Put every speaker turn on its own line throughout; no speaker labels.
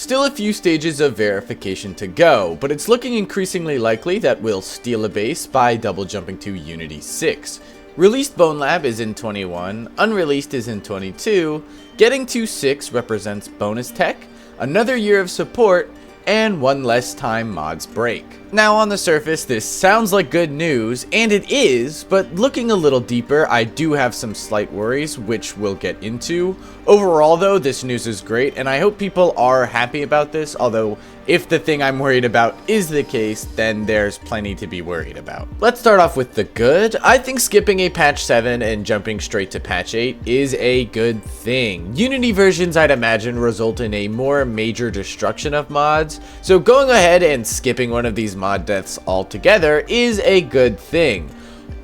Still a few stages of verification to go, but it's looking increasingly likely that we'll steal a base by double jumping to Unity 6. Released Bonelab is in 21, unreleased is in 22, getting to 6 represents bonus tech, another year of support, and one less time mods break. Now on the surface this sounds like good news, and it is, but looking a little deeper I do have some slight worries which we'll get into. Overall though, this news is great and I hope people are happy about this, although if the thing I'm worried about is the case, then there's plenty to be worried about. Let's start off with the good. I think skipping a patch 7 and jumping straight to patch 8 is a good thing. Unity versions I'd imagine result in a more major destruction of mods, so going ahead and skipping one of these mod deaths altogether is a good thing.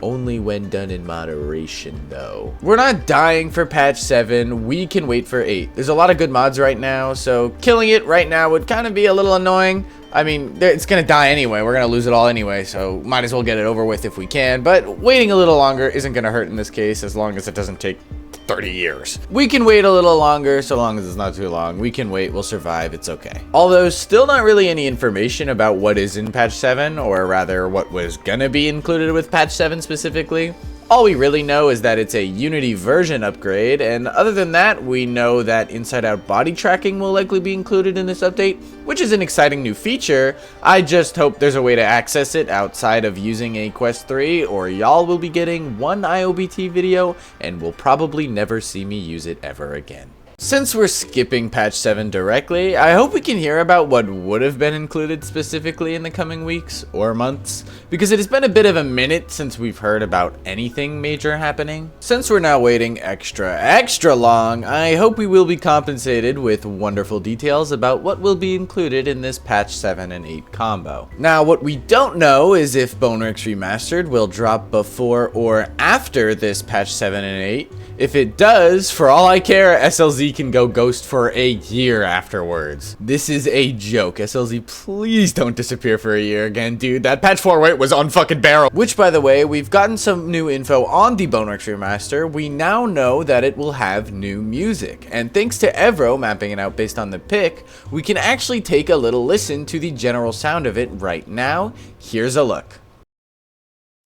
Only when done in moderation though. We're not dying for patch 7, we can wait for 8. There's a lot of good mods right now, so killing it right now would kind of be a little annoying. I mean, it's gonna die anyway, we're gonna lose it all anyway, so might as well get it over with if we can, but waiting a little longer isn't gonna hurt in this case as long as it doesn't take 30 years. We can wait a little longer, so long as it's not too long. We can wait, we'll survive, it's okay. Although, still not really any information about what is in patch 7, or rather, what was gonna be included with patch 7 specifically. All we really know is that it's a Unity version upgrade, and other than that, we know that inside-out body tracking will likely be included in this update, which is an exciting new feature. I just hope there's a way to access it outside of using a Quest 3, or y'all will be getting one IOBT video, and will probably never see me use it ever again. Since we're skipping patch 7 directly, I hope we can hear about what would have been included specifically in the coming weeks or months, because it has been a bit of a minute since we've heard about anything major happening. Since we're now waiting extra long, I hope we will be compensated with wonderful details about what will be included in this patch 7 and 8 combo. Now what we don't know is if Boneworks Remastered will drop before or after this patch 7 and 8. If it does, for all I care, SLZ can go ghost for a year afterwards. This is a joke. SLZ, please don't disappear for a year again, dude. That patch 4 wait was unfucking barrel. Which, by the way, we've gotten some new info on the Boneworks Remaster. We now know that it will have new music. And thanks to Evro mapping it out based on the pick, we can actually take a little listen to the general sound of it right now. Here's a look.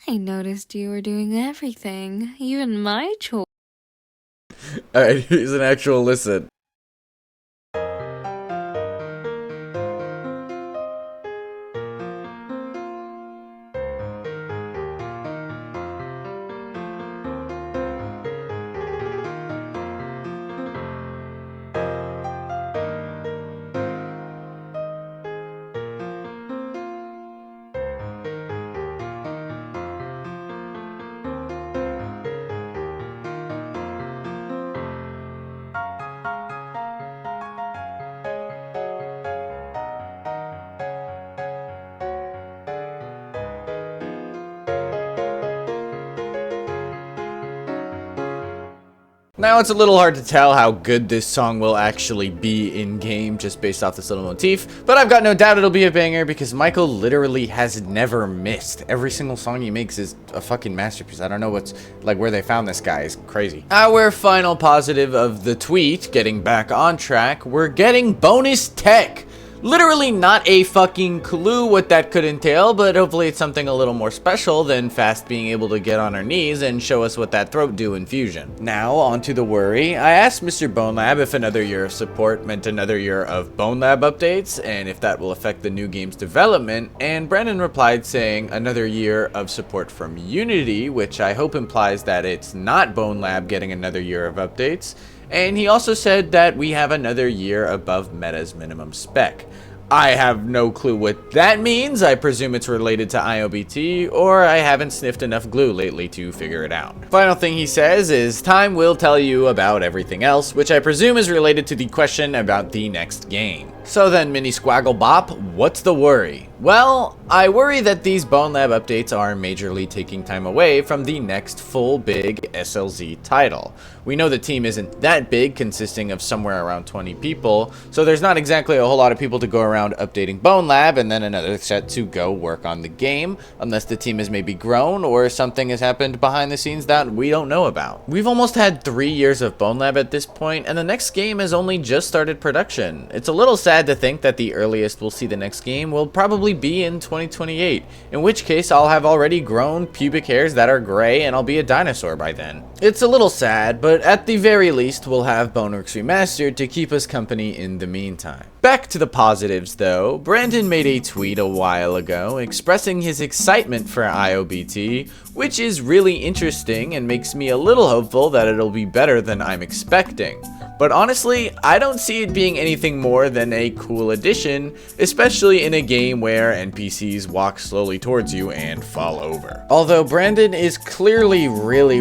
I noticed you were doing everything, even my chores.
Alright, here's an actual listen. Now it's a little hard to tell how good this song will actually be in-game just based off this little motif, but I've got no doubt it'll be a banger because Michael literally has never missed. Every single song he makes is a fucking masterpiece. I don't know what's, like, where they found this guy is crazy. Our final positive of the tweet, getting back on track, we're getting bonus tech. Literally not a fucking clue what that could entail, but hopefully it's something a little more special than Fast being able to get on her knees and show us what that throat do in Fusion. Now, on to the worry. I asked Mr. Bonelab if another year of support meant another year of Bonelab updates, and if that will affect the new game's development, and Brandon replied saying another year of support from Unity, which I hope implies that it's not Bonelab getting another year of updates. And he also said that we have another year above Meta's minimum spec. I have no clue what that means. I presume it's related to IOBT, or I haven't sniffed enough glue lately to figure it out. Final thing he says is, time will tell you about everything else, which I presume is related to the question about the next game. So then, Mini Squaggle Bop, what's the worry? Well, I worry that these Bonelab updates are majorly taking time away from the next full big SLZ title. We know the team isn't that big, consisting of somewhere around 20 people, so there's not exactly a whole lot of people to go around updating Bonelab and then another set to go work on the game, unless the team has maybe grown or something has happened behind the scenes that we don't know about. We've almost had 3 years of Bonelab at this point, and the next game has only just started production. It's a little sad to think that the earliest we'll see the next game will probably be in 2028, in which case I'll have already grown pubic hairs that are gray and I'll be a dinosaur by then. It's a little sad, but at the very least we'll have Boneworks Remastered to keep us company in the meantime. Back to the positives though, Brandon made a tweet a while ago expressing his excitement for IOBT, which is really interesting and makes me a little hopeful that it'll be better than I'm expecting. But honestly, I don't see it being anything more than a cool addition, especially in a game where NPCs walk slowly towards you and fall over. Although Brandon is clearly really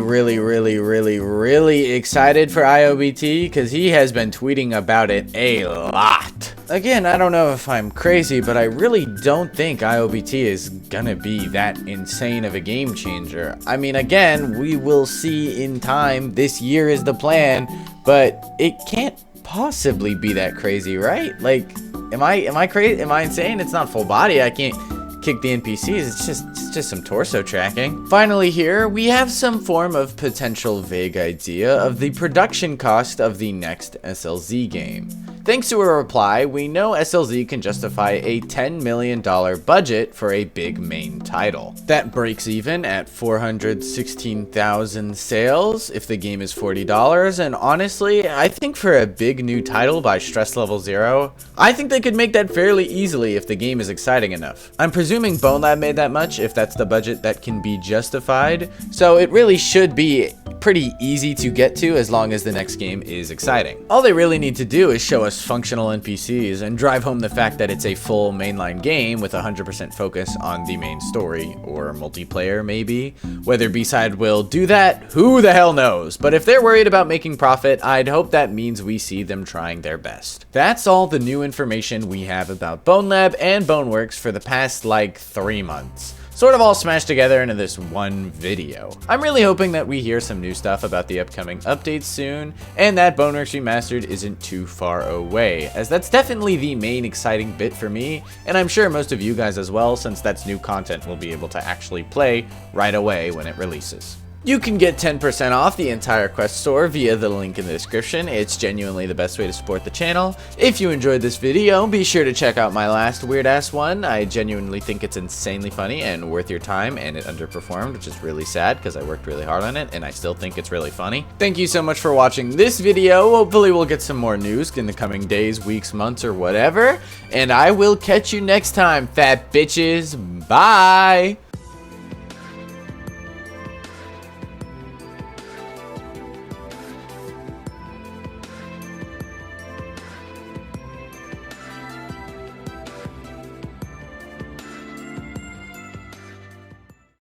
excited for IOBT because he has been tweeting about it a lot. Again, I don't know if I'm crazy, but I really don't think IOBT is gonna be that insane of a game changer. I mean, again, we will see in time. This year is the plan, but it can't possibly be that crazy, right? Like, am I crazy? Am I insane? It's not full body. I can't kick the NPCs. It's just some torso tracking. Finally here, we have some form of potential vague idea of the production cost of the next SLZ game. Thanks to a reply, we know SLZ can justify a $10 million budget for a big main title. That breaks even at 416,000 sales if the game is $40, and honestly, I think for a big new title by Stress Level 0, I think they could make that fairly easily if the game is exciting enough. I'm presuming Bonelab made that much if that's the budget that can be justified, so it really should be pretty easy to get to as long as the next game is exciting. All they really need to do is show us functional NPCs and drive home the fact that it's a full mainline game with 100% focus on the main story, or multiplayer maybe. Whether B-Side will do that, who the hell knows, but if they're worried about making profit, I'd hope that means we see them trying their best. That's all the new information we have about Bonelab and Boneworks for the past like 3 months. Sort of all smashed together into this one video. I'm really hoping that we hear some new stuff about the upcoming updates soon, and that Boneworks Remastered isn't too far away, as that's definitely the main exciting bit for me, and I'm sure most of you guys as well, since that's new content we'll be able to actually play right away when it releases. You can get 10% off the entire Quest store via the link in the description. It's genuinely the best way to support the channel. If you enjoyed this video, be sure to check out my last weird ass one. I genuinely think it's insanely funny and worth your time, and it underperformed, which is really sad because I worked really hard on it and I still think it's really funny. Thank you so much for watching this video. Hopefully we'll get some more news in the coming days, weeks, months, or whatever. And I will catch you next time, fat bitches. Bye!